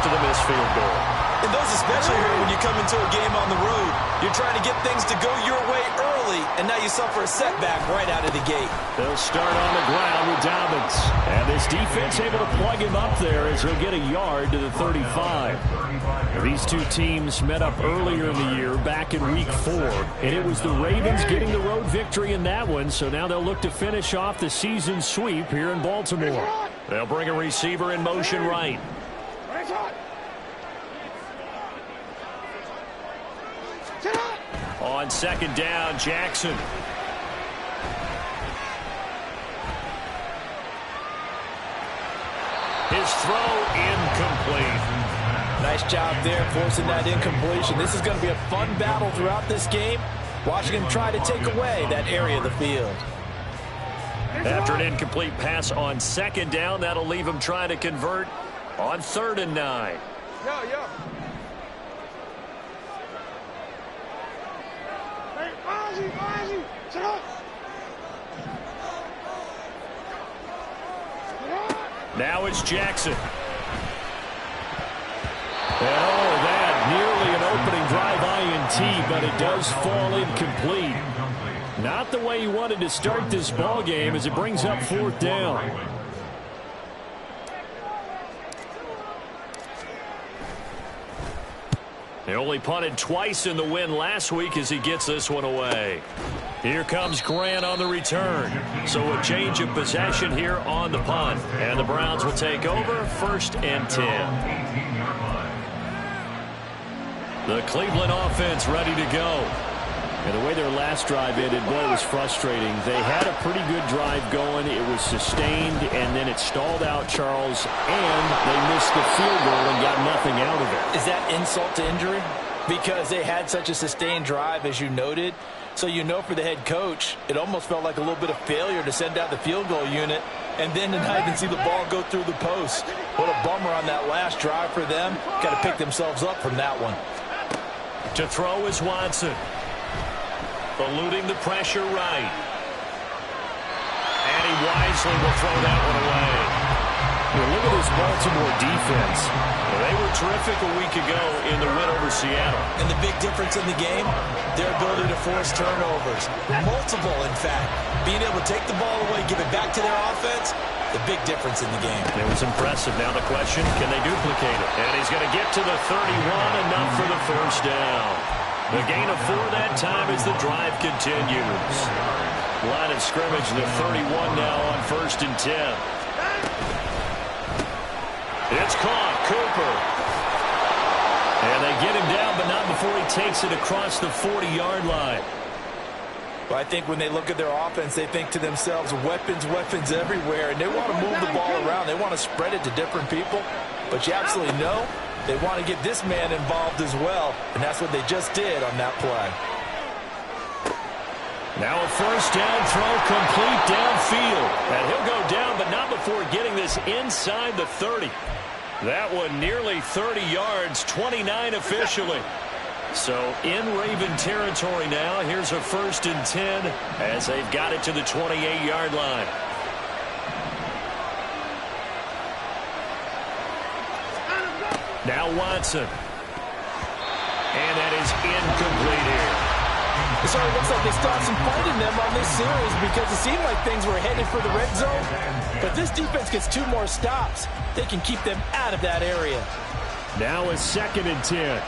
to the missed field goal. And those especially hurt when you come into a game on the road. You're trying to get things to go your way early, and now you suffer a setback right out of the gate. They'll start on the ground with Dobbins. And this defense able to plug him up there as he'll get a yard to the 35. These two teams met up earlier in the year, back in Week 4. And it was the Ravens getting the road victory in that one, so now they'll look to finish off the season sweep here in Baltimore. They'll bring a receiver in motion right. On second down, Jackson. His throw incomplete. Nice job there forcing that incompletion. This is going to be a fun battle throughout this game. Watching him try to take away that area of the field. After an incomplete pass on second down, that'll leave him trying to convert on 3rd and 9. Now it's Jackson. Oh, that nearly an opening drive INT, but it does fall incomplete. Not the way he wanted to start this ball game as it brings up 4th down. He only punted twice in the win last week as he gets this one away. Here comes Grant on the return. So a change of possession here on the punt. And the Browns will take over 1st and 10. The Cleveland offense ready to go. And the way their last drive ended, boy, it was frustrating. They had a pretty good drive going. It was sustained, and then it stalled out, Charles, and they missed the field goal and got nothing out of it. Is that insult to injury? Because they had such a sustained drive, as you noted. So you know for the head coach, it almost felt like a little bit of failure to send out the field goal unit and then tonight and see the ball go through the post. What a bummer on that last drive for them. Got to pick themselves up from that one. To throw is Watson. Eluding the pressure right. And he wisely will throw that one away. Look at this Baltimore defense. They were terrific a week ago in the win over Seattle. And the big difference in the game, their ability to force turnovers. Multiple, in fact. Being able to take the ball away, give it back to their offense, the big difference in the game. It was impressive. Now the question, can they duplicate it? And he's going to get to the 31, enough for the 1st down. The gain of 4 that time as the drive continues. Line of scrimmage, the 31 now on 1st and 10. It's caught, Cooper. And they get him down, but not before he takes it across the 40-yard line. Well, I think when they look at their offense, they think to themselves, weapons, weapons everywhere, and they want to move the ball around. They want to spread it to different people, but you absolutely know they want to get this man involved as well, and that's what they just did on that play. Now a 1st down throw complete downfield. And he'll go down, but not before getting this inside the 30. That one nearly 30 yards, 29 officially. So in Raven territory now. Here's a 1st and 10 as they've got it to the 28-yard line. Now Watson. And that is incomplete here. It sort of looks like they stopped some fight in them on this series because it seemed like things were headed for the red zone. But this defense gets 2 more stops. They can keep them out of that area. Now a 2nd and 10.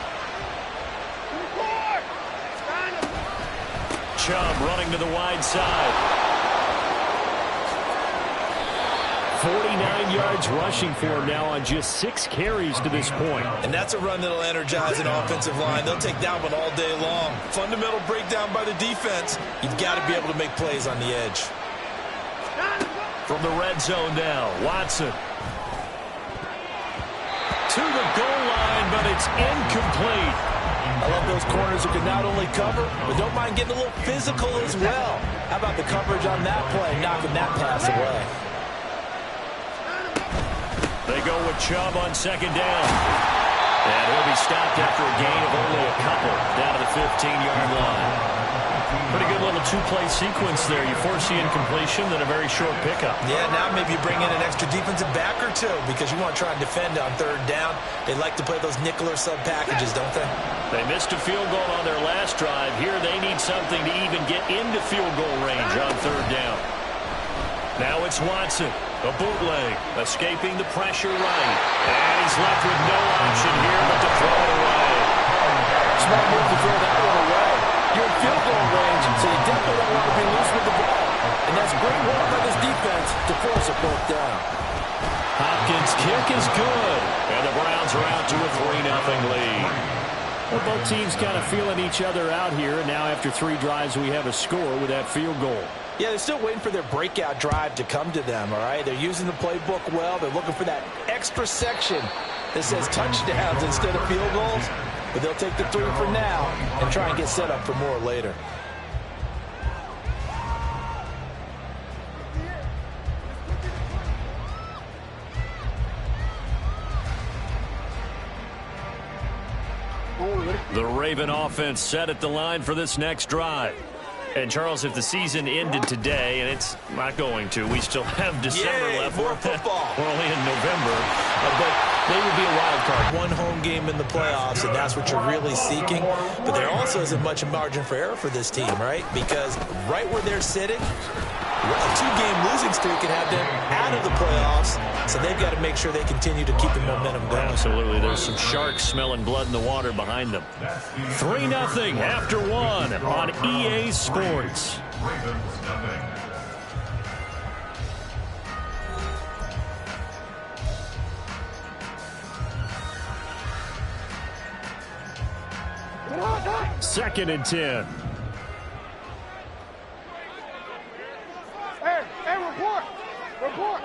Chubb running to the wide side. 49 yards rushing for him now on just 6 carries to this point. And that's a run that'll energize an offensive line. They'll take that one all day long. Fundamental breakdown by the defense. You've got to be able to make plays on the edge. From the red zone now, Watson. To the goal line, but it's incomplete. I love those corners who can not only cover, but don't mind getting a little physical as well. How about the coverage on that play, knocking that pass away? They go with Chubb on 2nd down. And he'll be stopped after a gain of only a couple down to the 15-yard line. Pretty good little two-play sequence there. You force the incompletion, then a very short pickup. Yeah, now maybe you bring in an extra defensive back or two because you want to try and defend on third down. They like to play those nickel or sub packages, don't they? They missed a field goal on their last drive. Here they need something to even get into field goal range on third down. Now it's Watson. A bootleg. Escaping the pressure right. And he's left with no option here but to throw it away. Smart move to throw that one away. You're in field goal range, so you definitely don't want to be loose with the ball. And that's great work by this defense to force a fourth down. Hopkins' kick is good. And the Browns are out to a 3-0 lead. Well, both teams kind of feeling each other out here. And now after 3 drives, we have a score with that field goal. Yeah, they're still waiting for their breakout drive to come to them, all right? They're using the playbook well. They're looking for that extra section that says touchdowns instead of field goals. But they'll take the 3 for now and try and get set up for more later. The Raven offense set at the line for this next drive. And, Charles, if the season ended today, and it's not going to, we still have December left. More football. We're only in November. But they would be a wild card. One home game in the playoffs, and that's what you're really seeking. But there also isn't much margin for error for this team, right? Because right where they're sitting, a 2-game losing streak can have them out of the playoffs. So they've got to make sure they continue to keep the momentum going. Absolutely. There's some sharks smelling blood in the water behind them. 3-0 after 1 on EA Sports. Second and 10. Report.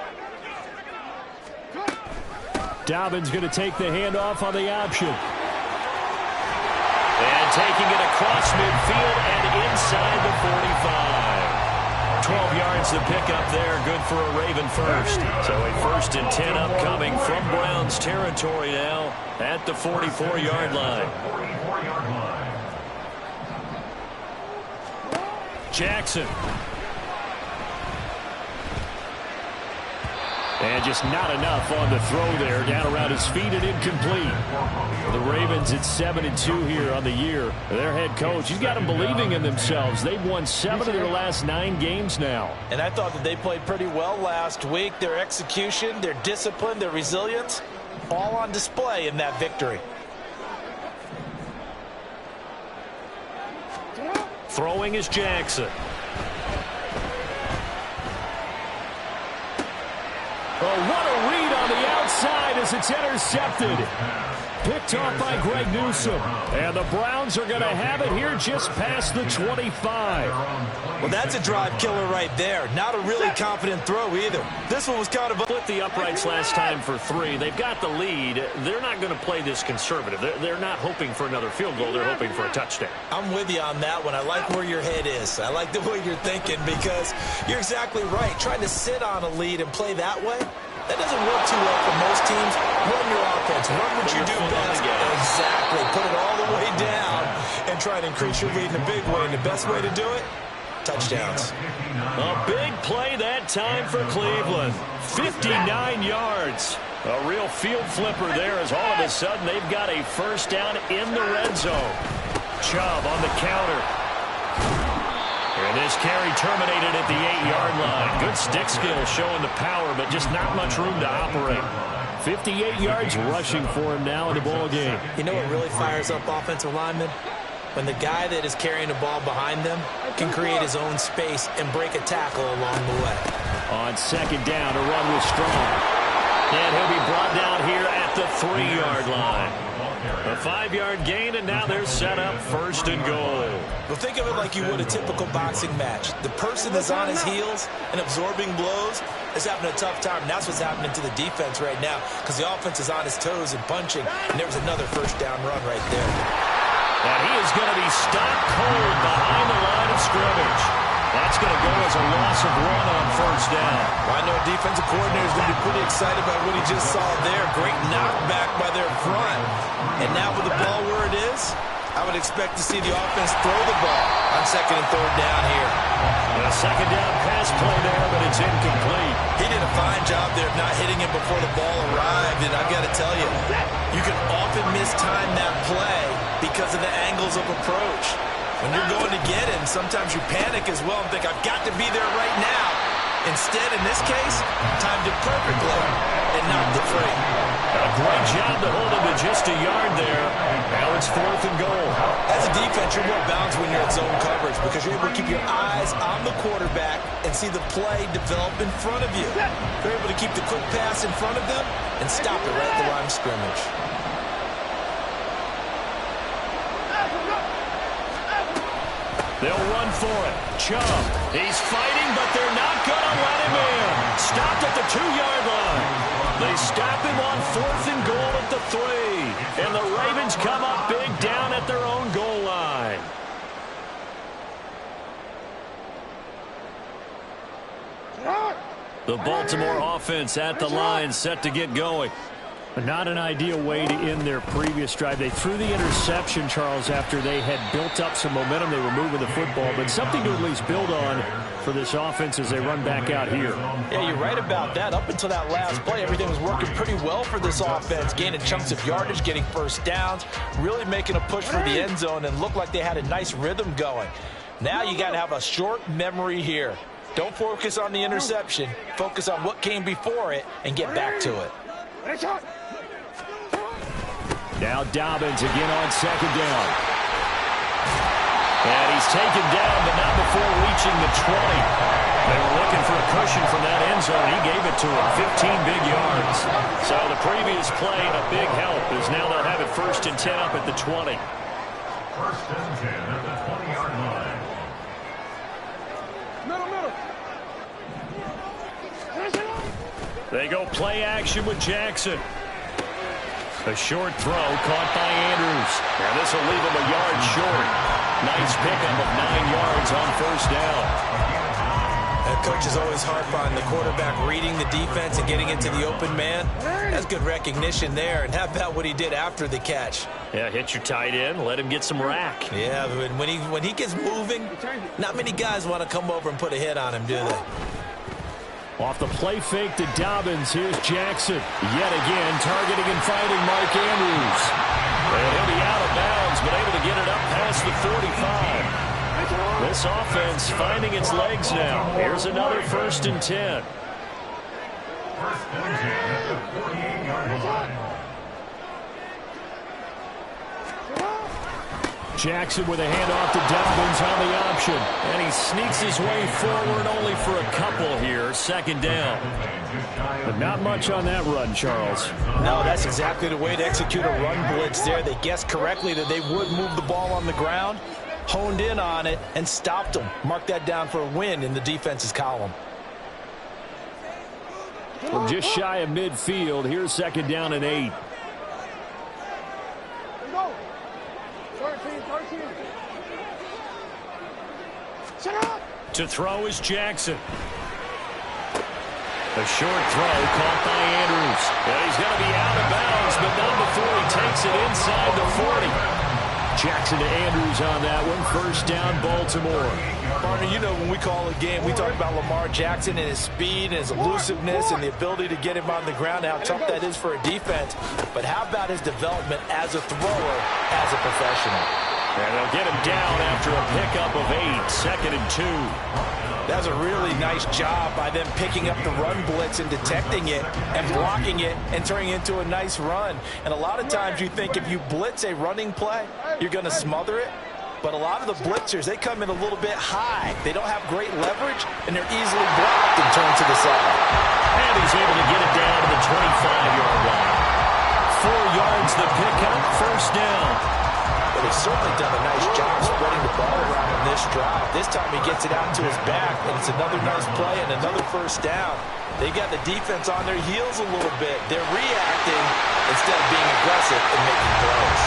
Dobbins going to take the handoff on the option. And taking it across midfield and inside the 45. 12 yards to pick up there. Good for a Raven first. So a 1st and 10 upcoming from Browns territory now at the 44-yard line. Jackson. And just not enough on the throw there. Down around his feet and incomplete. The Ravens at 7-2 here on the year. Their head coach, he's got them believing in themselves. They've won 7 of their last 9 games now. And I thought that they played pretty well last week. Their execution, their discipline, their resilience, all on display in that victory. Throwing is Jackson. Oh, what a read on the outside as it's intercepted. Picked off by Greg Newsome. And the Browns are going to have it here just past the 25. Well, that's a drive killer right there. Not a really confident throw either. This one was kind of... Split the uprights last time for 3. They've got the lead. They're not going to play this conservative. They're not hoping for another field goal. They're hoping for a touchdown. I'm with you on that one. I like where your head is. I like the way you're thinking because you're exactly right. Trying to sit on a lead and play that way, that doesn't work too well for most teams. Run your offense. Run what you do best. Exactly. Put it all the way down and try to increase your lead in a big way. And the best way to do it, touchdowns. A big play that time for Cleveland. 59 yards. A real field flipper there as all of a sudden they've got a first down in the red zone. Chubb on the counter. And this carry terminated at the 8-yard line. Good stick skill showing the power, but just not much room to operate. 58 yards rushing for him now in the ball game. You know what really fires up offensive linemen? When the guy that is carrying the ball behind them can create his own space and break a tackle along the way. On second down, a run with Strong. And he'll be brought down here at the 3-yard line. A 5-yard gain, and now they're set up 1st and goal. Well, think of it like you would a typical boxing match. The person that's on his heels and absorbing blows is having a tough time. And that's what's happening to the defense right now because the offense is on his toes and punching. And there was another first down run right there. And he is going to be stopped cold behind the line of scrimmage. That's going to go as a loss of 1 on 1st down. Well, I know a defensive coordinator is going to be pretty excited about what he just saw there. Great knockback by their front. And now with the ball where it is, I would expect to see the offense throw the ball on 2nd and 3rd down here. A 2nd down pass play there, but it's incomplete. He did a fine job there of not hitting it before the ball arrived, and I've got to tell you, you can often mistime that play because of the angles of approach. When you're going to get him, sometimes you panic as well and think, I've got to be there right now. Instead, in this case, timed it perfectly and knocked it free. A great job to hold him to just a yard there. Now it's 4th and goal. As a defense, you're more balanced when you're at zone coverage because you're able to keep your eyes on the quarterback and see the play develop in front of you. You're able to keep the quick pass in front of them and stop it right at the line of scrimmage. They'll run for it. Chubb. He's fighting, but they're not going to let him in. Stopped at the 2-yard line. They stop him on 4th and goal at the 3. And the Ravens come up big down at their own goal line. The Baltimore offense at the line, set to get going. Not an ideal way to end their previous drive. They threw the interception, Charles, after they had built up some momentum. They were moving the football, but something to at least build on for this offense as they run back out here. Yeah, you're right about that. Up until that last play, everything was working pretty well for this offense, gaining chunks of yardage, getting first downs, really making a push for the end zone, and looked like they had a nice rhythm going. Now you got to have a short memory here. Don't focus on the interception. Focus on what came before it and get back to it. Now Dobbins again on 2nd down. And he's taken down, but not before reaching the 20. They were looking for a cushion from that end zone. He gave it to him, 15 big yards. So the previous play, a big help, as now they'll have it 1st and 10 up at the 20. 1st and 10 at the 20-yard line. Middle. They go play action with Jackson. A short throw caught by Andrews. Now this will leave him a yard short. Nice pickup of 9 yards on 1st down. That coach is always harp on the quarterback reading the defense and getting into the open man. That's good recognition there. And how about what he did after the catch? Yeah, hit your tight end, let him get some rack. Yeah, but when he gets moving, not many guys want to come over and put a hit on him, do they? Off the play fake to Dobbins, here's Jackson. Yet again, targeting and fighting Mark Andrews. And he'll be out of bounds, but able to get it up past the 45. This offense finding its legs now. Here's another 1st and 10. 1st and 10 at the 48-yard line. Jackson with a handoff to Dobbins on the option. And he sneaks his way forward only for a couple here. 2nd down. But not much on that run, Charles. No, that's exactly the way to execute a run blitz there. They guessed correctly that they would move the ball on the ground, honed in on it, and stopped them. Mark that down for a win in the defense's column. From just shy of midfield, here's 2nd down and 8. Go. 13. Set up. To throw is Jackson. A short throw caught by Andrews. And he's going to be out of bounds, but not before he takes it inside the 40. Jackson to Andrews on that one. 1st down, Baltimore. Partner, you know when we call a game, we talk about Lamar Jackson and his speed and his elusiveness and the ability to get him on the ground, how tough that is for a defense. But how about his development as a thrower, as a professional? And they'll get him down after a pickup of 8. 2nd and 2. That was a really nice job by them picking up the run blitz and detecting it and blocking it and turning it into a nice run. And a lot of times you think if you blitz a running play, you're going to smother it. But a lot of the blitzers, they come in a little bit high. They don't have great leverage, and they're easily blocked and turned to the side. And he's able to get it down to the 25-yard line. 4 yards the pickup, 1st down. But he's certainly done a nice job spreading the ball around in this drive. This time he gets it out to his back, and it's another nice play and another 1st down. They got the defense on their heels a little bit. They're reacting instead of being aggressive and making plays.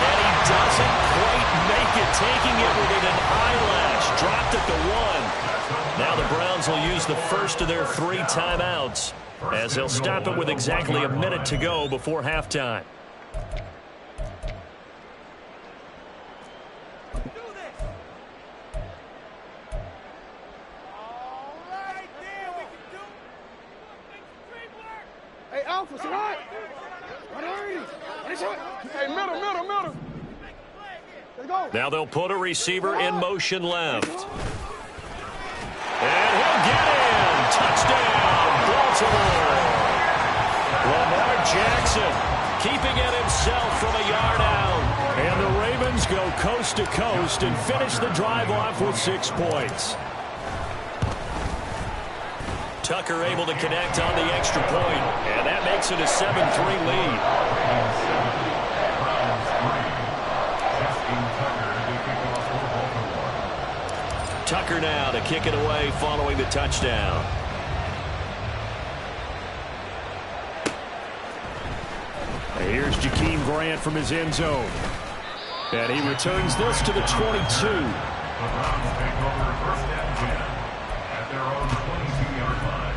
And he doesn't quite make it, taking it within an eyelash. Dropped at the 1. Now the Browns will use the first of their 3 timeouts as they'll stop it with exactly a minute to go before halftime. Hey, Alpha, say hi. Hey, middle. Let's go. Now they'll put a receiver in motion left. And he'll get in. Touchdown, Baltimore. Lamar Jackson keeping it himself from a yard out. And the Ravens go coast to coast and finish the drive off with 6 points. Tucker able to connect on the extra point, and that makes it a 7-3 lead. Tucker now to kick it away following the touchdown. Here's Jakeem Grant from his end zone. And he returns this to the 22. The Browns take over first and 10 at their own 22-yard line.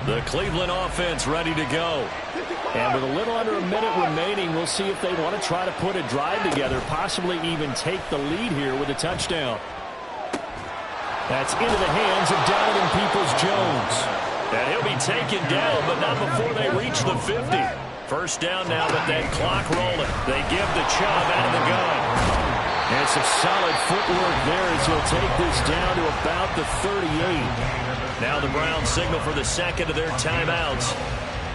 The Cleveland offense ready to go. And with a little under a minute remaining, we'll see if they want to try to put a drive together, possibly even take the lead here with a touchdown. That's into the hands of Donovan Peoples-Jones. And he'll be taken down, but not before they reach the 50. First down now with that clock rolling. They give the Chubb out of the gun. And some solid footwork there as he'll take this down to about the 38. Now the Browns signal for the second of their timeouts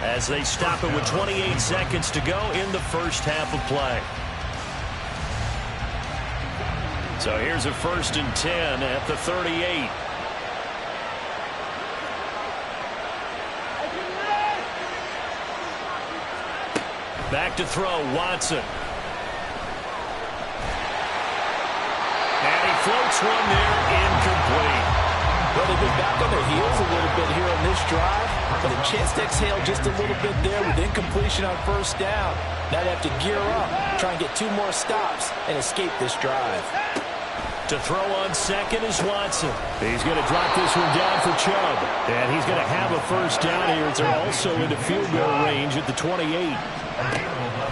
as they stop it with 28 seconds to go in the first half of play. So here's a 1st and 10 at the 38. Back to throw, Watson. And he floats one there, incomplete. Well, they've been back on their heels a little bit here on this drive, but a chance to exhale just a little bit there with incompletion on first down. Now they have to gear up, try and get 2 more stops, and escape this drive. To throw on second is Watson. He's going to drop this one down for Chubb. And he's going to have a first down here as they're also into field goal range at the 28.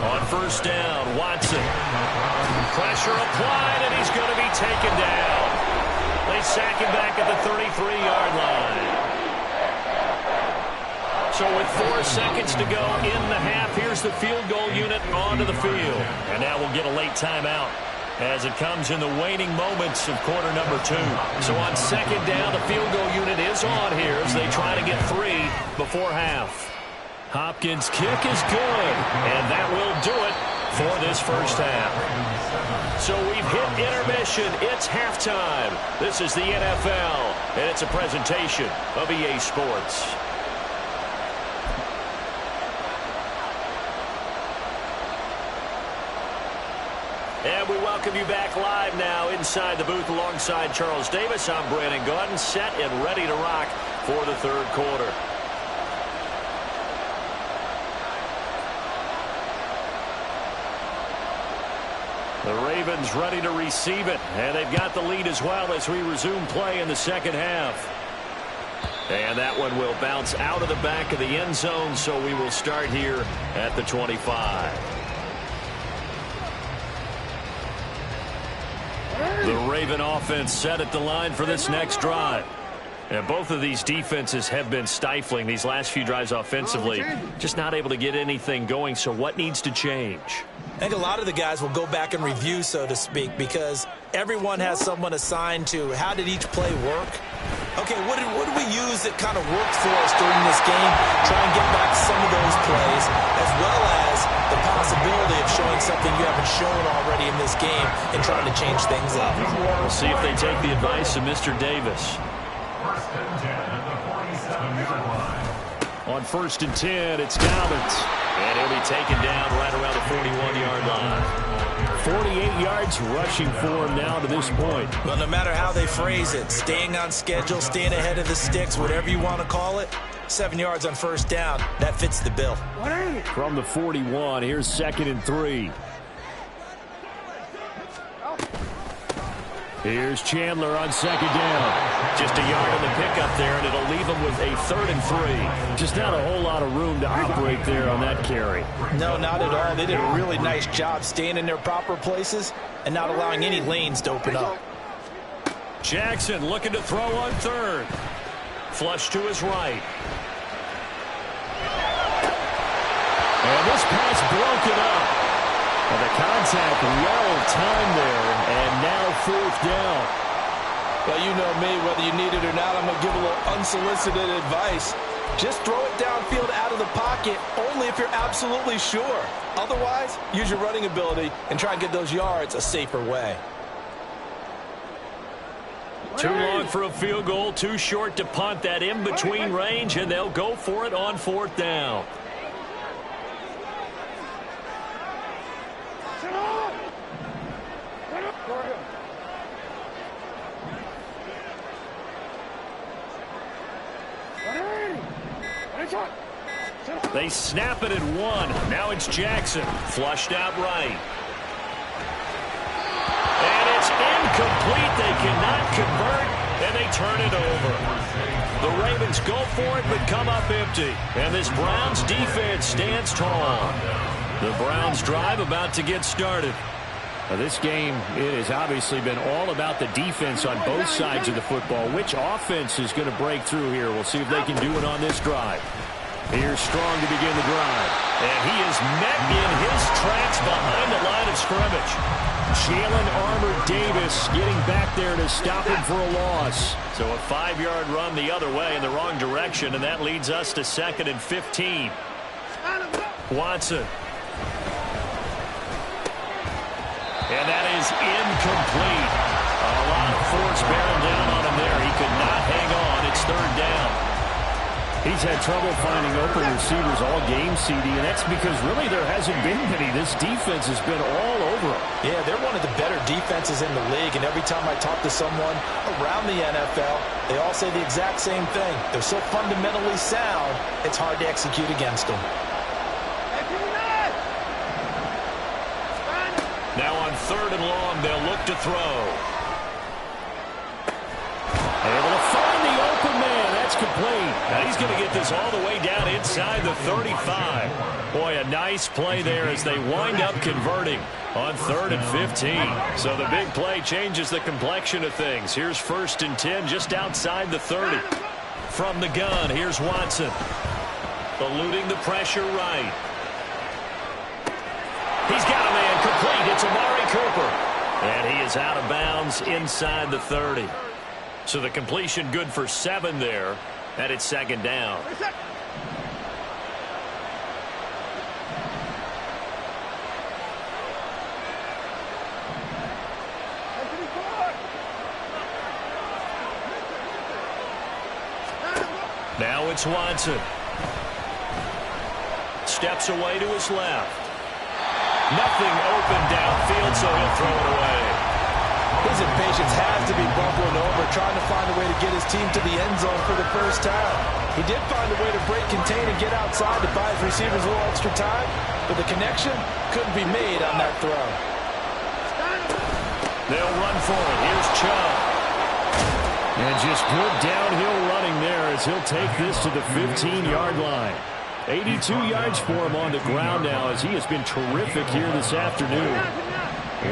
On first down, Watson. Pressure applied, and he's going to be taken down. They sack him back at the 33-yard line. So with 4 seconds to go in the half, here's the field goal unit onto the field. And now we'll get a late timeout as it comes in the waning moments of quarter number 2. So on second down, the field goal unit is on here as they try to get 3 before half. Hopkins' kick is good, and that will do it for this first half. So we've hit intermission. It's halftime. This is the NFL, and it's a presentation of EA Sports. And we welcome you back live now inside the booth alongside Charles Davis. I'm Brandon Gaudin, set and ready to rock for the third quarter. The Ravens ready to receive it, and they've got the lead as well as we resume play in the second half. And that one will bounce out of the back of the end zone, so we will start here at the 25. The Raven offense set at the line for this next drive. And both of these defenses have been stifling these last few drives offensively. Just not able to get anything going, so what needs to change? I think a lot of the guys will go back and review, so to speak, because everyone has someone assigned to how did each play work. Okay, what did we use that kind of worked for us during this game? Try and get back some of those plays, as well as the possibility of showing something you haven't shown already in this game and trying to change things up. We'll see if they take the advice of Mr. Davis. 1st and 10 at the 47-yard line. On 1st and 10, it's Dobbins. And he'll be taken down right around the 41-yard line. 48 yards rushing for him now to this point. Well, no matter how they phrase it, staying on schedule, staying ahead of the sticks, whatever you want to call it, 7 yards on first down, that fits the bill. From the 41, here's 2nd and 3. Here's Chandler on 2nd down. Just a yard on the pickup there, and it'll leave him with a 3rd and 3. Just not a whole lot of room to operate there on that carry. No, not at all. They did a really nice job staying in their proper places and not allowing any lanes to open up. Jackson looking to throw on 3rd. Flush to his right. And this pass broken up. And the contact well timed there, and now 4th down. Well, you know me, whether you need it or not, I'm going to give a little unsolicited advice. Just throw it downfield out of the pocket, only if you're absolutely sure. Otherwise, use your running ability and try and get those yards a safer way. Too long for a field goal, too short to punt. That in-between range, and they'll go for it on 4th down. They snap it at 1. Now it's Jackson. Flushed out right. And it's incomplete. They cannot convert, and they turn it over. The Ravens go for it, but come up empty. And this Browns defense stands tall. The Browns drive about to get started. Now this game, it has obviously been all about the defense on both sides of the football. Which offense is going to break through here? We'll see if they can do it on this drive. Here's Strong to begin the drive. And he is met in his tracks behind the line of scrimmage. Jalen Armour-Davis getting back there to stop him for a loss. So a 5-yard run the other way in the wrong direction, and that leads us to 2nd and 15. Watson. And that is incomplete. A lot of force bearing down on him there. He could not hang on. It's 3rd down. He's had trouble finding open receivers all game, CD, and that's because really there hasn't been many. This defense has been all over him. Yeah, they're one of the better defenses in the league, and every time I talk to someone around the NFL, they all say the exact same thing. They're so fundamentally sound, it's hard to execute against them. Now on 3rd and long, they'll look to throw. Able to find the open man. That's complete. Now he's going to get this all the way down inside the 35. Boy, a nice play there as they wind up converting on 3rd and 15. So the big play changes the complexion of things. Here's 1st and 10 just outside the 30. From the gun, here's Watson. Eluding the pressure right. He's got a man complete. It's Amari Cooper. And he is out of bounds inside the 30. So the completion good for 7 there. And it's 2nd down. Now it's Watson. Steps away to his left. Nothing open downfield, so he'll throw it away. His impatience has to be bubbling over, trying to find a way to get his team to the end zone for the first time. He did find a way to break, contain, and get outside to buy his receivers a little extra time, but the connection couldn't be made on that throw. They'll run for it. Here's Chubb. And just good downhill running there as he'll take this to the 15-yard line. 82 yards for him on the ground now as he has been terrific here this afternoon.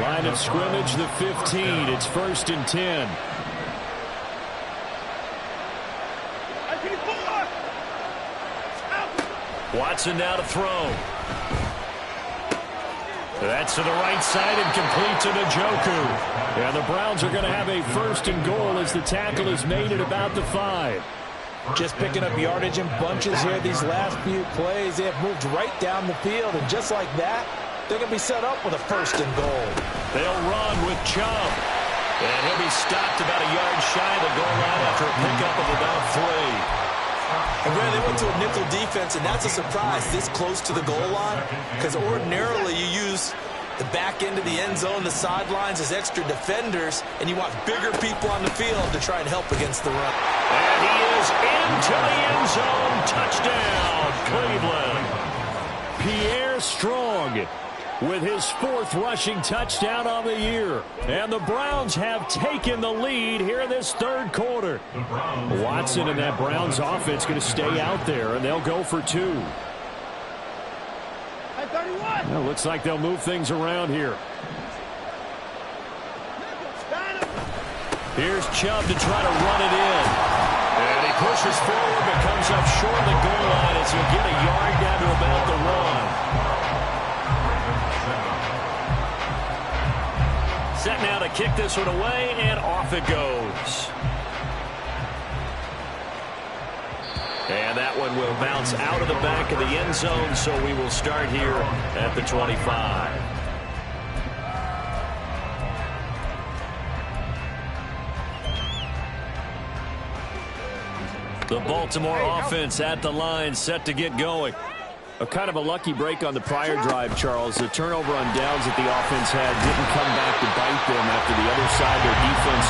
Line of scrimmage, the 15. It's 1st and 10. Watson now to throw. That's to the right side and complete to Njoku. And the Browns are going to have a 1st and goal as the tackle is made at about the 5. Just picking up yardage in bunches here these last few plays. They have moved right down the field, and just like that, they're going to be set up with a 1st and goal. They'll run with Chubb. And he'll be stopped about a yard shy of the goal line after a pickup of about 3. And Brad, they went to a nickel defense, and that's a surprise this close to the goal line, because ordinarily you use the back end of the end zone, the sidelines as extra defenders, and you want bigger people on the field to try and help against the run. And he is into the end zone. Touchdown, Cleveland. Pierre Strong with his 4th rushing touchdown on the year. And the Browns have taken the lead here in this 3rd quarter. Watson and that Browns offense going to stay out there, and they'll go for 2. Well, looks like they'll move things around here. Here's Chubb to try to run it in. And he pushes forward but comes up short of the goal line as he'll get a yard down to about the 1. Set now to kick this one away, and off it goes. And that one will bounce out of the back of the end zone, so we will start here at the 25. The Baltimore offense at the line, set to get going. A kind of a lucky break on the prior drive, Charles. The turnover on downs that the offense had didn't come back to bite them after the other side. Their defense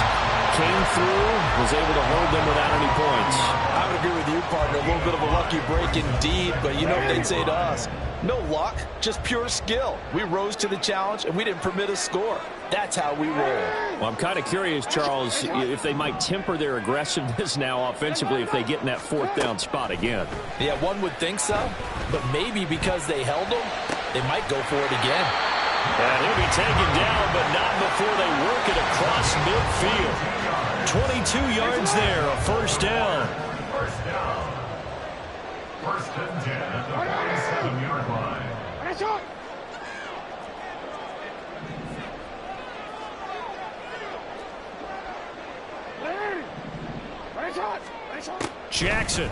came through, was able to hold them without any points. I would agree with you, partner. A little bit of a lucky break indeed, but you know what they'd say to us? No luck, just pure skill. We rose to the challenge, and we didn't permit a score. That's how we roll. Well, I'm kind of curious, Charles, if they might temper their aggressiveness now offensively if they get in that fourth down spot again. Yeah, one would think so, but maybe because they held them, they might go for it again. And he'll be taken down, but not before they work it across midfield. 22 yards there, a first down. First down. First and 10 at the 47-yard line. Jackson.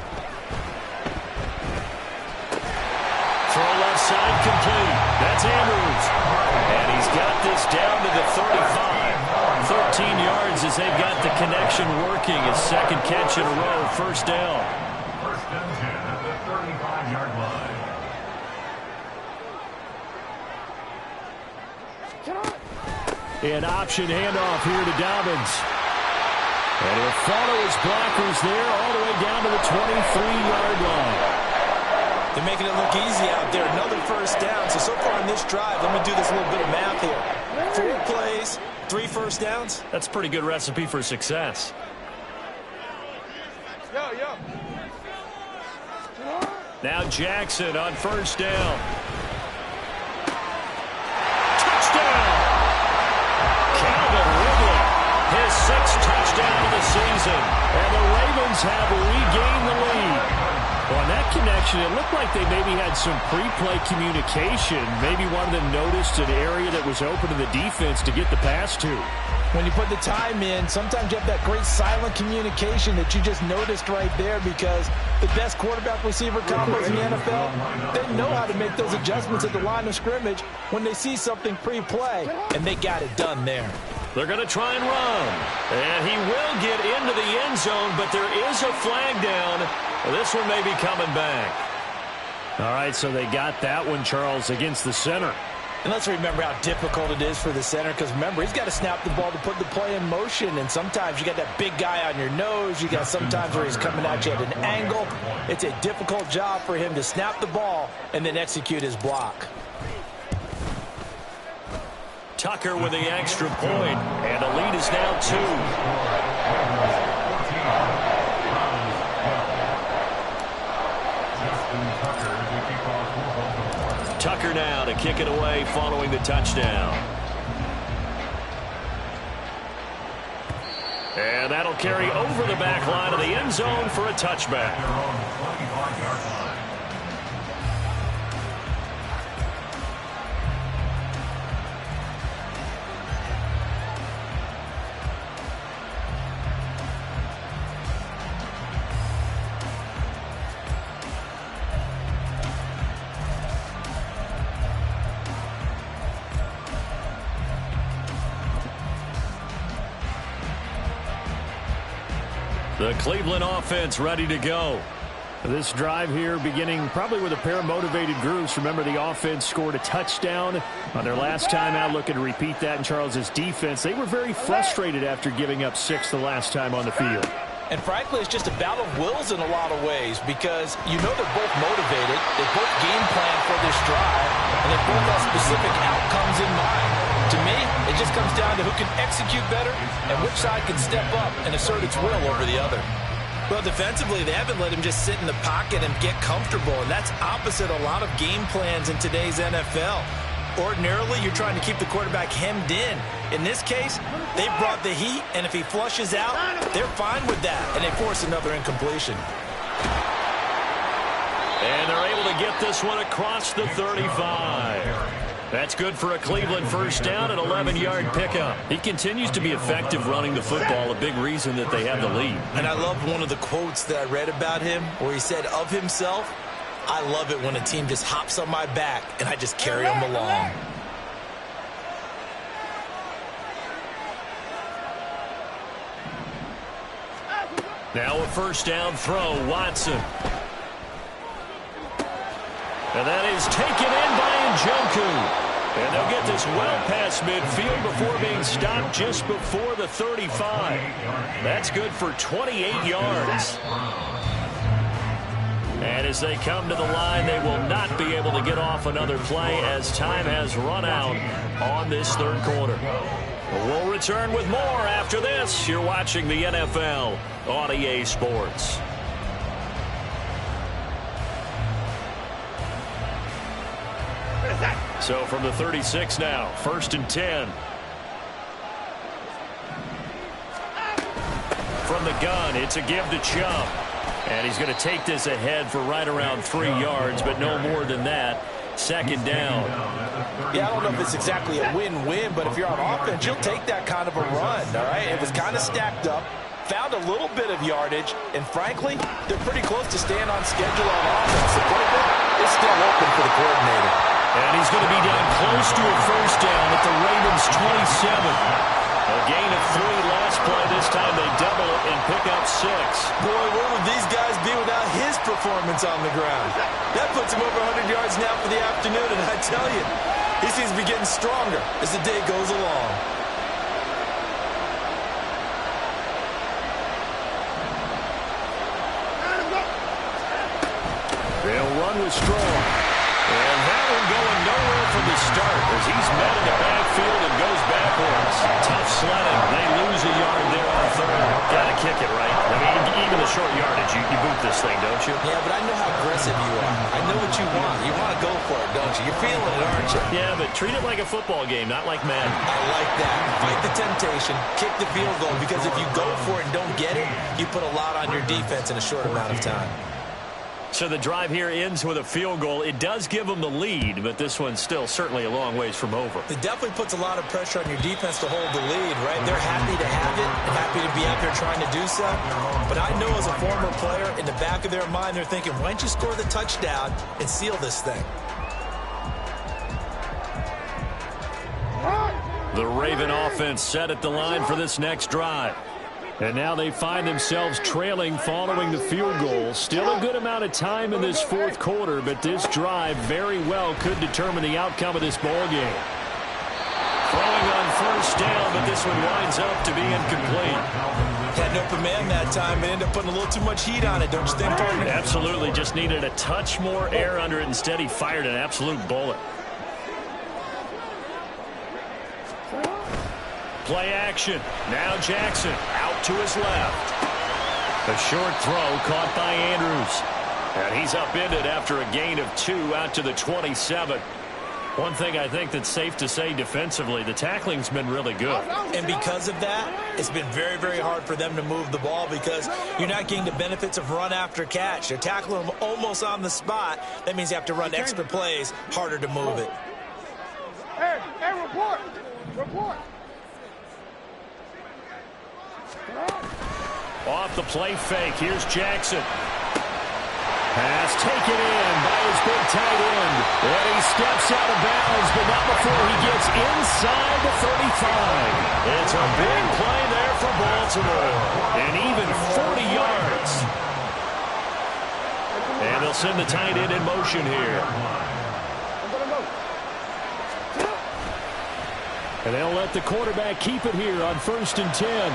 Throw left side complete. That's Andrews. And he's got this down to the 35. 13 yards as they've got the connection working. His second catch in a row, first down. First and 10 at the 35-yard line. An option handoff here to Dobbins. And he'll follow his blockers there all the way down to the 23-yard line. They're making it look easy out there. Another first down. So far on this drive, let me do this little bit of math here. 4 plays, 3 first downs. That's a pretty good recipe for success. Now Jackson on first down. Touchdown! Calvin Ridley, his 6th touchdown of the season. And the Ravens have regained the lead. Well, on that connection, it looked like they maybe had some pre-play communication. Maybe one of them noticed an area that was open to the defense to get the pass to. When you put the time in, sometimes you have that great silent communication that you just noticed right there, because the best quarterback-receiver combos in the NFL, they know how to make those adjustments at the line of scrimmage when they see something pre-play, and they got it done there. They're going to try and run. And he will get into the end zone, but there is a flag down. This one may be coming back. All right, so they got that one, Charles, against the center. And let's remember how difficult it is for the center, because remember, he's got to snap the ball to put the play in motion, and sometimes you got that big guy on your nose. You got sometimes where he's coming at you at an angle. It's a difficult job for him to snap the ball and then execute his block. Tucker with the extra point, and the lead is now 2. Tucker now to kick it away following the touchdown. And that'll carry over the back line of the end zone for a touchback. The Cleveland offense ready to go. This drive here beginning probably with a pair of motivated groups. Remember, the offense scored a touchdown on their last time out, looking to repeat that in Charles's defense. They were very frustrated after giving up 6 the last time on the field. And frankly, it's just a battle of wills in a lot of ways, because you know they're both motivated. They both game plan for this drive, and they both have specific outcomes in mind. To me, it just comes down to who can execute better and which side can step up and assert its will over the other. Well, defensively, they haven't let him just sit in the pocket and get comfortable, and that's opposite a lot of game plans in today's NFL. Ordinarily, you're trying to keep the quarterback hemmed in. In this case, they brought the heat, and if he flushes out, they're fine with that, and they force another incompletion. And they're able to get this one across the 35. That's good for a Cleveland first down, an 11-yard pickup. He continues to be effective running the football, a big reason that they have the lead. And I loved one of the quotes that I read about him where he said of himself, "I love it when a team just hops on my back and I just carry them along." Now a first down throw, Watson. And that is taken in by Njoku. And they'll get this well past midfield before being stopped just before the 35. That's good for 28 yards. And as they come to the line, they will not be able to get off another play as time has run out on this third quarter. We'll return with more after this. You're watching the NFL on EA Sports. So from the 36 now, 1st and 10. From the gun, it's a give to Chubb. And he's going to take this ahead for right around 3 yards, but no more than that. Second down. Yeah, I don't know if it's exactly a win-win, but if you're on offense, you'll take that kind of a run, all right? It was kind of stacked up, found a little bit of yardage, and frankly, they're pretty close to staying on schedule on offense. The playbook is still open for the coordinator. And he's going to be down close to a first down at the Ravens' 27. A gain of 3 last play. This time they double it and pick up 6. Boy, where would these guys be without his performance on the ground? That puts him over 100 yards now for the afternoon, and I tell you, he seems to be getting stronger as the day goes along. They'll run with Strong. And that one going nowhere from the start as he's met in the backfield and goes backwards. Tough sledding. They lose a yard there on third. Got to kick it, right? I mean, even the short yardage, you boot this thing, don't you? Yeah, but I know how aggressive you are. I know what you want. You want to go for it, don't you? You're feeling it, aren't you? Yeah, but treat it like a football game, not like Madden. I like that. Fight the temptation. Kick the field goal, because if you go for it and don't get it, you put a lot on your defense in a short amount of time. So the drive here ends with a field goal. It does give them the lead, but this one's still certainly a long ways from over. It definitely puts a lot of pressure on your defense to hold the lead, right? They're happy to have it and happy to be out there trying to do so. But I know as a former player, in the back of their mind, they're thinking, why don't you score the touchdown and seal this thing? The Raven offense set at the line for this next drive. And now they find themselves trailing following the field goal. Still a good amount of time in this fourth quarter, but this drive very well could determine the outcome of this ball game. Throwing on first down, but this one winds up to be incomplete. Had an open man that time, but ended up putting a little too much heat on it, don't you think, partner? Absolutely, just needed a touch more air under it. Instead, he fired an absolute bullet. Play action. Now Jackson out to his left. A short throw caught by Andrews. And he's upended after a gain of 2 out to the 27. One thing I think that's safe to say defensively, the tackling's been really good. And because of that, it's been very, very hard for them to move the ball because you're not getting the benefits of run after catch. They're tackling them almost on the spot. That means you have to run extra plays, harder to move it. Hey, report. Report. Off the play fake, here's Jackson. Pass taken in by his big tight end. And he steps out of bounds, but not before he gets inside the 35. It's a big play there for Baltimore. And even 40 yards. And they'll send the tight end in motion here. And they'll let the quarterback keep it here on 1st and 10.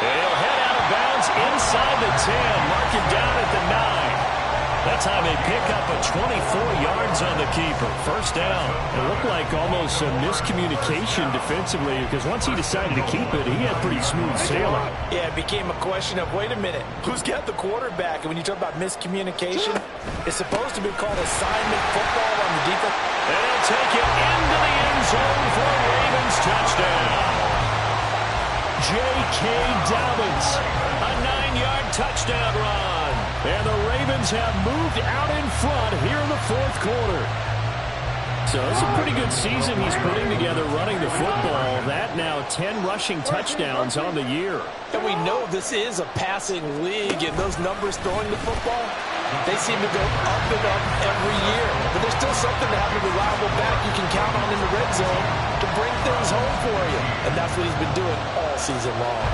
He'll head out of bounds inside the 10, mark him down at the 9. That time they pick up a 24 yards on the keeper. First down. It looked like almost a miscommunication defensively because once he decided to keep it, he had pretty smooth sailing. Yeah, it became a question of, wait a minute, who's got the quarterback? And when you talk about miscommunication, it's supposed to be called assignment football on the defense. And they'll take it into the end zone for a Ravens touchdown. J.K. Dobbins, a 9-yard touchdown run. And the Ravens have moved out in front here in the fourth quarter. So it's a pretty good season he's putting together running the football. That now 10 rushing touchdowns on the year. And we know this is a passing league, and those numbers throwing the football, they seem to go up and up every year. But there's still something to have a reliable back you can count on in the red zone to bring things home for you. And that's what he's been doing all season long.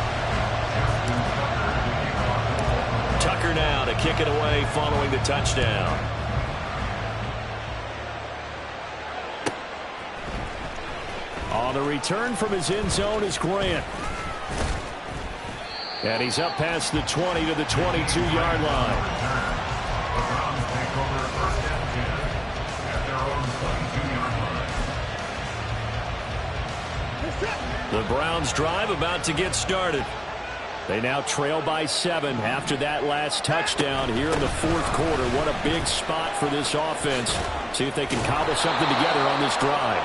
Tucker now to kick it away following the touchdown. On the return from his end zone is Grant. And he's up past the 20 to the 22-yard line. The Browns drive about to get started. They now trail by 7 after that last touchdown here in the fourth quarter. What a big spot for this offense. See if they can cobble something together on this drive.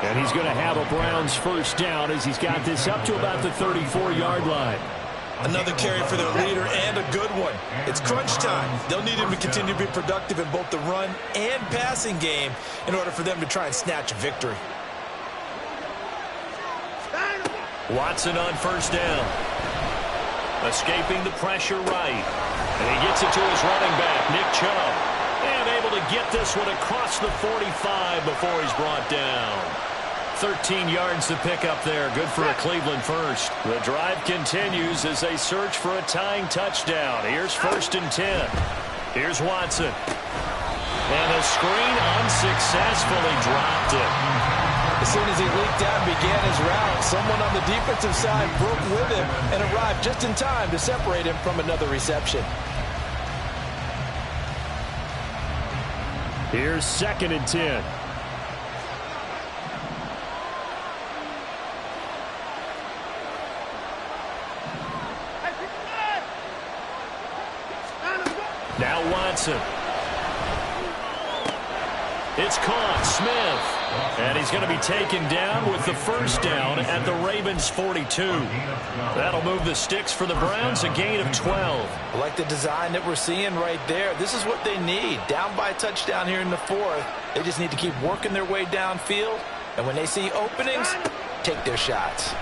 And he's going to have a Browns first down as he's got this up to about the 34-yard line. Another carry for their leader and a good one. It's crunch time. They'll need him to continue to be productive in both the run and passing game in order for them to try and snatch a victory. Watson on first down. Escaping the pressure right. And he gets it to his running back, Nick Chubb. And able to get this one across the 45 before he's brought down. 13 yards to pick up there. Good for a Cleveland first. The drive continues as they search for a tying touchdown. Here's 1st and 10. Here's Watson. And the screen unsuccessfully dropped it. As soon as he leaked out and began his route, someone on the defensive side broke with him and arrived just in time to separate him from another reception. Here's 2nd and 10. Now Watson. It's caught. Smith. And he's going to be taken down with the first down at the Ravens 42. That'll move the sticks for the Browns, a gain of 12. I like the design that we're seeing right there. This is what they need. Down by a touchdown here in the fourth. They just need to keep working their way downfield. And when they see openings, take their shots.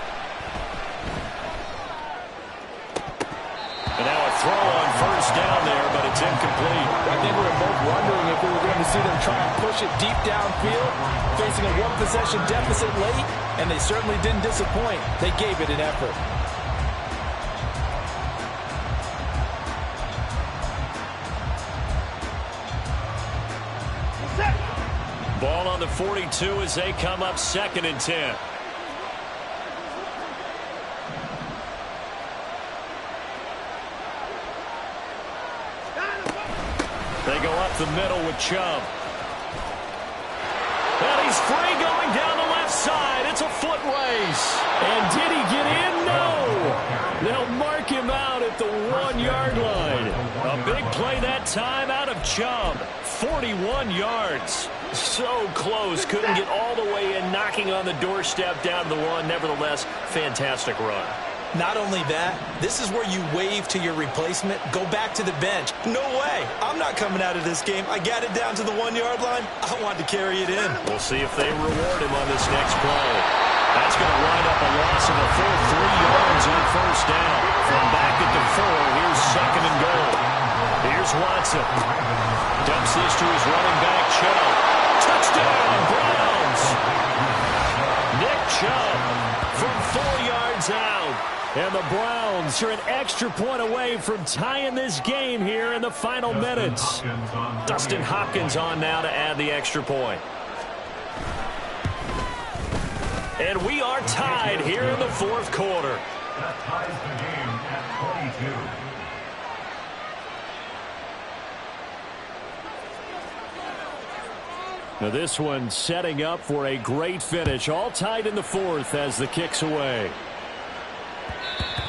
And now a throw on first down there, but it's incomplete. I think we were both wondering if we were going to see them try and push it deep downfield, facing a one-possession deficit late, and they certainly didn't disappoint. They gave it an effort. Ball on the 42 as they come up 2nd and 10. They go up the middle with Chubb. And he's free going down the left side. It's a foot race. And did he get in? No. They'll mark him out at the 1-yard line. A big play that time out of Chubb. 41 yards. So close. Couldn't get all the way in, knocking on the doorstep down to the 1. Nevertheless, fantastic run. Not only that, this is where you wave to your replacement, go back to the bench. No way. I'm not coming out of this game. I got it down to the 1-yard line. I want to carry it in. We'll see if they reward him on this next play. That's going to wind up a loss of a full 3 yards on first down. From back at the 4, here's 2nd and goal. Here's Watson. Dumps this to his running back, Chubb. Touchdown, Browns. Nick Chubb from 4 yards out. And the Browns are an extra point away from tying this game here in the final minutes. Dustin Hopkins on now to add the extra point. And we are tied here in the fourth quarter. That ties the game at 22. Now this one setting up for a great finish. All tied in the fourth as the kick's away.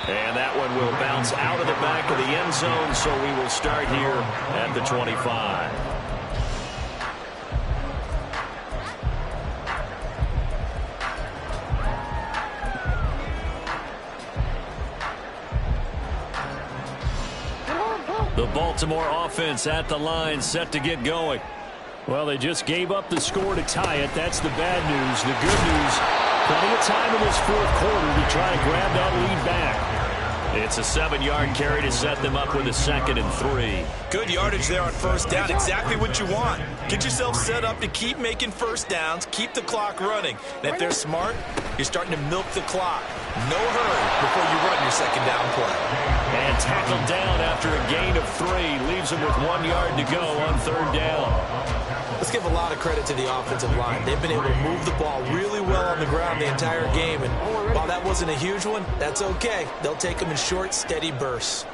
And that one will bounce out of the back of the end zone, so we will start here at the 25. The Baltimore offense at the line, set to get going. Well, they just gave up the score to tie it. That's the bad news. The good news, plenty of time in this fourth quarter to try to grab that lead back. It's a 7-yard carry to set them up with a 2nd and 3. Good yardage there on first down. Exactly what you want. Get yourself set up to keep making first downs, keep the clock running. And if they're smart, you're starting to milk the clock. No hurry before you run your second down play. And tackled down after a gain of 3. Leaves him with 1 yard to go on 3rd down. Let's give a lot of credit to the offensive line. They've been able to move the ball really well on the ground the entire game. And while that wasn't a huge one, that's okay. They'll take them in short, steady bursts.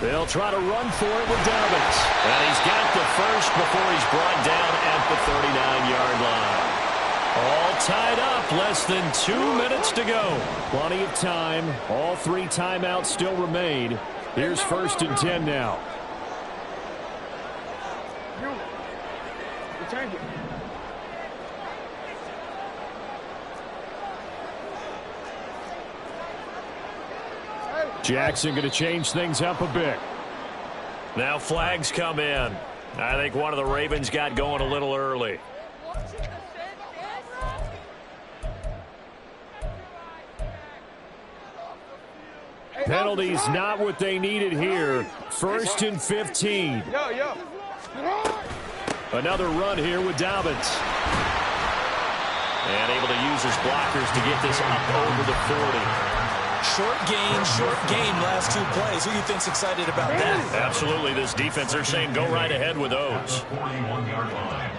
They'll try to run for it with Dobbins. And he's got the first before he's brought down at the 39-yard line. All tied up, less than 2 minutes to go. Plenty of time. All 3 timeouts still remain. Here's 1st and 10 now. Jackson going to change things up a bit. Now flags come in. I think one of the Ravens got going a little early. Penalties not what they needed here. 1st and 15. Another run here with Dobbins. And able to use his blockers to get this up over the 40. Short gain last 2 plays. Who do you think's excited about that? Absolutely. This defense, they're saying go right ahead with those. 41-yard line.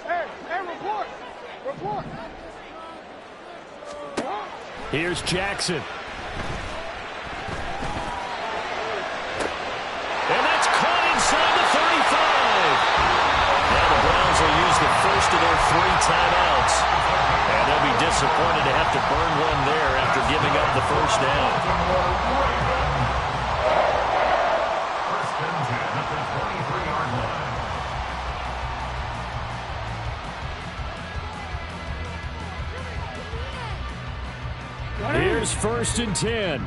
Hey, report. Here's Jackson. And that's caught inside the 35. Now the Browns will use the first of their 3 timeouts. And they'll be disappointed to have to burn one there after giving up the first down. First and 10 at the 23-yard line. Here's 1st and 10.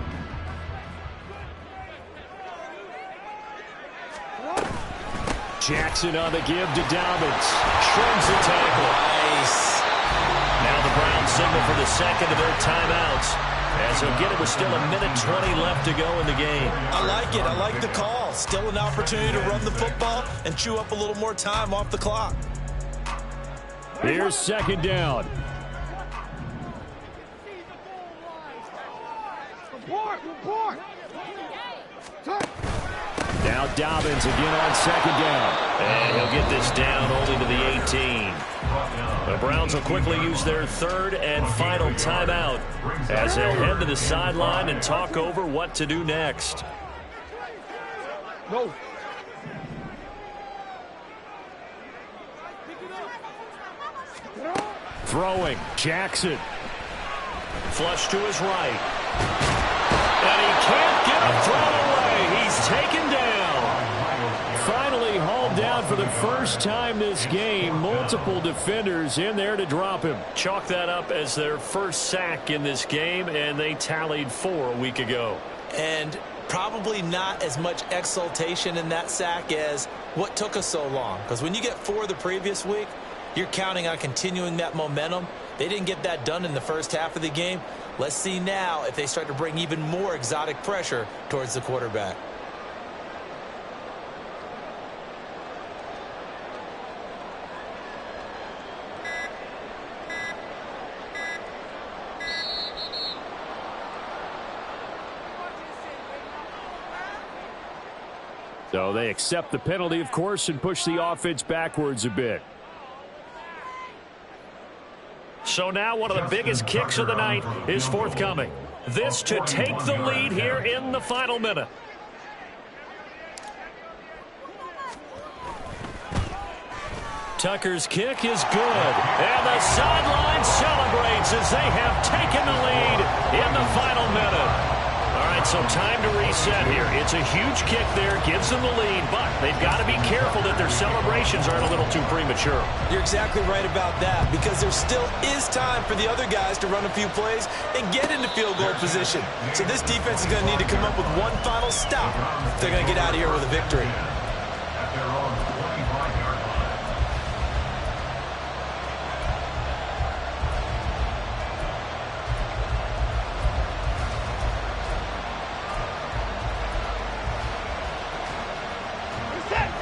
Jackson on the give to Dobbins. Shrugs the tackle. Nice. Now the Browns signal for the 2nd of their timeouts. As he'll get it with still 1:20 left to go in the game. I like it. I like the call. Still an opportunity to run the football and chew up a little more time off the clock. Here's 2nd down. Report. Now Dobbins again on 2nd down. And he'll get this down only to the 18. The Browns will quickly use their 3rd and final timeout as they'll head to the sideline and talk over what to do next. No. Throwing. Jackson. Flush to his right. And he can't get a throw away. He's taken down. Finally hauled down for the first time this game. Multiple defenders in there to drop him. Chalk that up as their first sack in this game, and they tallied 4 a week ago. And probably not as much exultation in that sack as what took us so long. Because when you get 4 the previous week, you're counting on continuing that momentum. They didn't get that done in the first half of the game. Let's see now if they start to bring even more exotic pressure towards the quarterback. So they accept the penalty, of course, and push the offense backwards a bit. So now one of the biggest kicks of the night is forthcoming. This to take the lead here in the final minute. Tucker's kick is good. And the sideline celebrates as they have taken the lead in the final minute. All right, so time to reset here. It's a huge kick there, gives them the lead, but they've got to be careful that their celebrations aren't a little too premature. You're exactly right about that, because there still is time for the other guys to run a few plays and get into field goal position. So this defense is going to need to come up with one final stop if they're going to get out of here with a victory. At their own 25-yard line.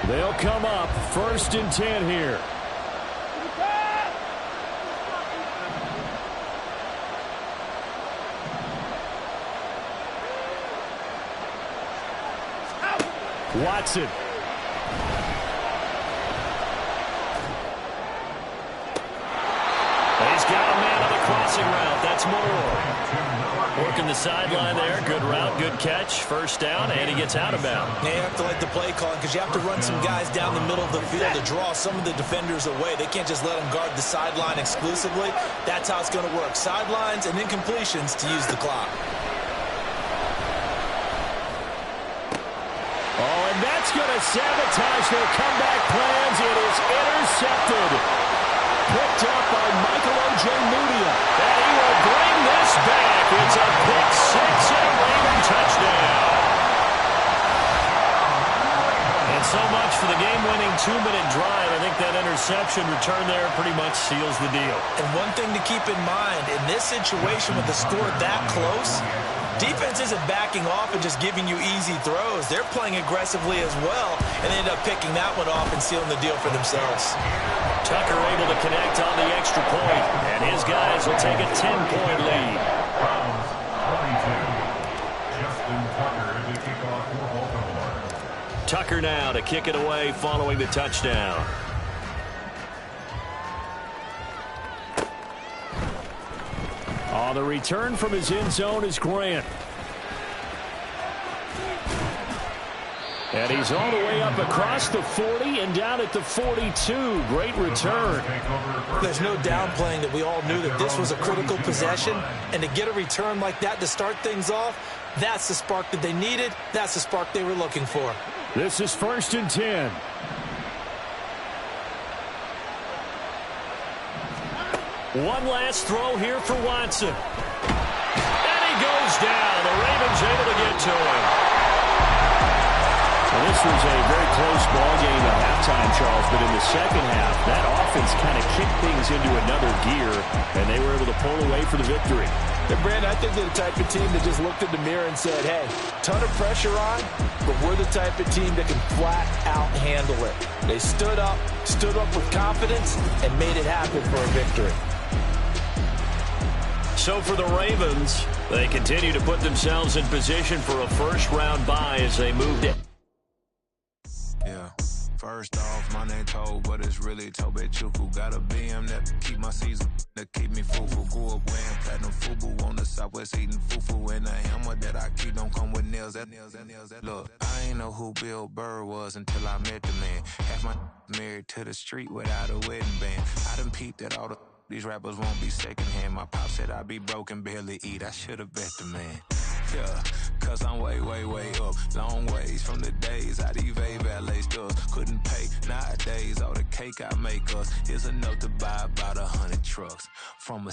They'll come up 1st and 10 here. Watson. He's got a man on the crossing route. That's Moore. Working the sideline there. Good route, good catch. First down, and he gets out of bounds. You have to like the play calling because you have to run some guys down the middle of the field to draw some of the defenders away. They can't just let them guard the sideline exclusively. That's how it's going to work. Sidelines and incompletions to use the clock. Oh, and that's going to sabotage their comeback plans. It is intercepted. Picked up by Michael Ojemudia. And he will bring this back. It's a pick six and a Raven touchdown. And so much for the game-winning 2-minute drive. I think that interception return there pretty much seals the deal. And one thing to keep in mind, in this situation with the score that close, defense isn't backing off and just giving you easy throws. They're playing aggressively as well, and they end up picking that one off and sealing the deal for themselves. Tucker able to connect on the extra point, and his guys will take a 10-point lead. Browns 22. Justin Tucker to kick off for Baltimore. Tucker now to kick it away following the touchdown. On the return from his end zone is Grant. And he's all the way up across the 40 and down at the 42. Great return. There's no downplaying that we all knew that this was a critical possession, and to get a return like that to start things off, that's the spark that they needed. That's the spark they were looking for. This is 1st and 10. One last throw here for Watson. And he goes down. The Ravens able to get to him. Well, this was a very close ball game at halftime, Charles, but in the second half, that offense kind of kicked things into another gear, and they were able to pull away for the victory. And Brandon, I think they're the type of team that just looked in the mirror and said, hey, ton of pressure on, but we're the type of team that can flat out handle it. They stood up with confidence, and made it happen for a victory. So for the Ravens, they continue to put themselves in position for a first-round bye as they moved in. Yeah. First off, my name Toad, but it's really Tobe Chuku. Got a BM that keep my season, that keep me fufu. Grew up wearing platinum fubu on the Southwest eating fufu. And a hammer that I keep don't come with nails. Look, I ain't know who Bill Burr was until I met the man. Half my married to the street without a wedding band. I done peeped at all these rappers won't be secondhand. My pop said I'd be broken, barely eat. I should've bet the man. Yeah, cause I'm way, way, way up. Long ways from the days I these valet stores couldn't pay. Nowadays, all the cake I make us is enough to buy about 100 trucks. From a